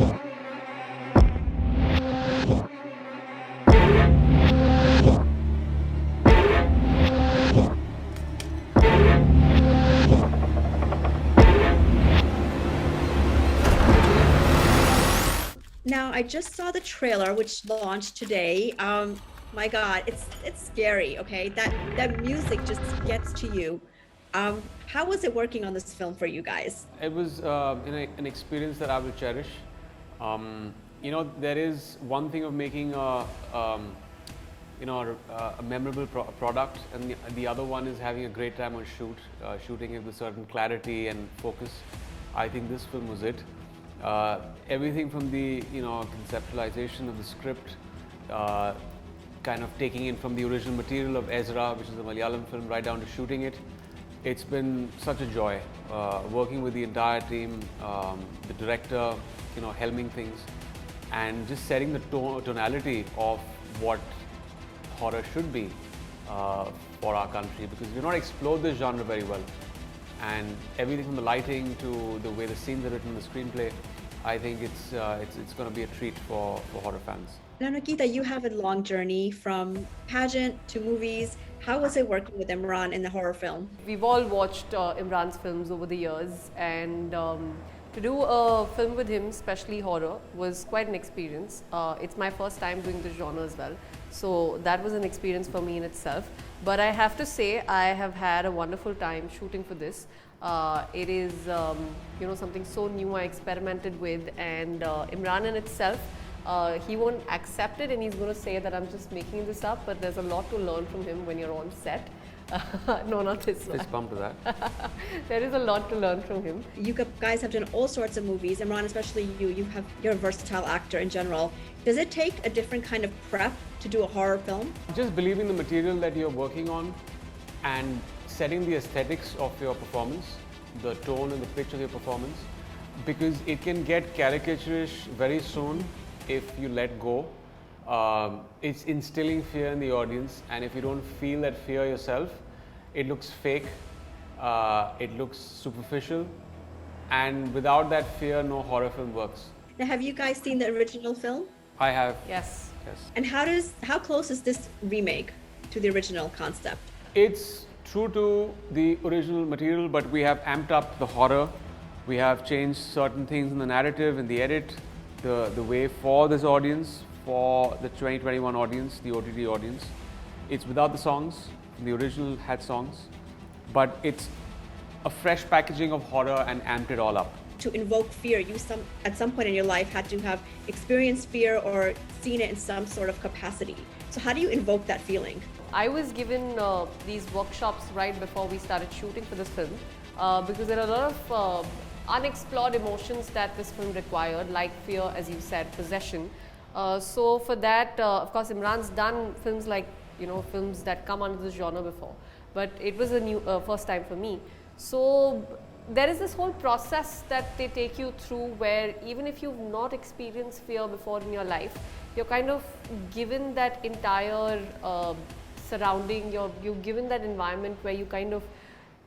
Now, I just saw the trailer, which launched today. My God, it's scary. Okay, that music just gets to you. How was it working on this film for you guys? It was an experience that I will cherish. There is one thing of making a memorable product, and the other one is having a great time on shooting it with certain clarity and focus. I think this film was it. Everything from the conceptualization of the script, kind of taking in from the original material of Ezra, which is a Malayalam film, right down to shooting it. It's been such a joy working with the entire team, the director, helming things, and just setting the tonality of what horror should be for our country, because we've not explored this genre very well. And everything from the lighting to the way the scenes are written in the screenplay, I think it's going to be a treat for horror fans. Now, Nikita, you have a long journey from pageant to movies. How was it working with Emraan in the horror film? We've all watched Imran's films over the years, and to do a film with him, especially horror, was quite an experience. It's my first time doing this genre as well, so that was an experience for me in itself. But I have to say, I have had a wonderful time shooting for this. It is something so new I experimented with, and Emraan in itself, he won't accept it and he's going to say that I'm just making this up, but there's a lot to learn from him when you're on set. No, not this one. Fist bump to that. There is a lot to learn from him. You guys have done all sorts of movies. Emraan, especially you're a versatile actor in general. Does it take a different kind of prep to do a horror film? Just believing the material that you're working on and setting the aesthetics of your performance, the tone and the pitch of your performance, because it can get caricaturish very soon if you let go. It's instilling fear in the audience, and if you don't feel that fear yourself, it looks fake, it looks superficial, and without that fear, no horror film works. Now, have you guys seen the original film? I have. Yes. And how close is this remake to the original concept? It's true to the original material, but we have amped up the horror. We have changed certain things in the narrative, in the edit, the way for this audience, for the 2021 audience, the OTT audience. It's without the songs. The original had songs, but it's a fresh packaging of horror and amped it all up. To invoke fear, you at some point in your life had to have experienced fear or seen it in some sort of capacity. So how do you invoke that feeling? I was given these workshops right before we started shooting for this film because there are a lot of unexplored emotions that this film required, like fear, as you said, possession. So for that, of course, Imran's done films like, films that come under this genre before, but it was a new first time for me. So there is this whole process that they take you through where even if you've not experienced fear before in your life, you're kind of given that entire surrounding, you're given that environment where you kind of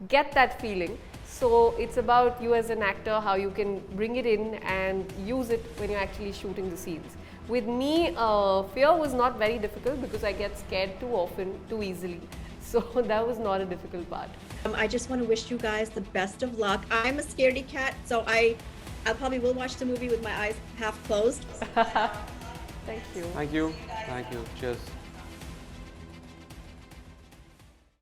get that feeling. So it's about you as an actor, how you can bring it in and use it when you're actually shooting the scenes. With me, fear was not very difficult because I get scared too often, too easily. So that was not a difficult part. I just want to wish you guys the best of luck. I'm a scaredy cat, so I probably will watch the movie with my eyes half closed. Thank you. Thank you. Thank you. Cheers.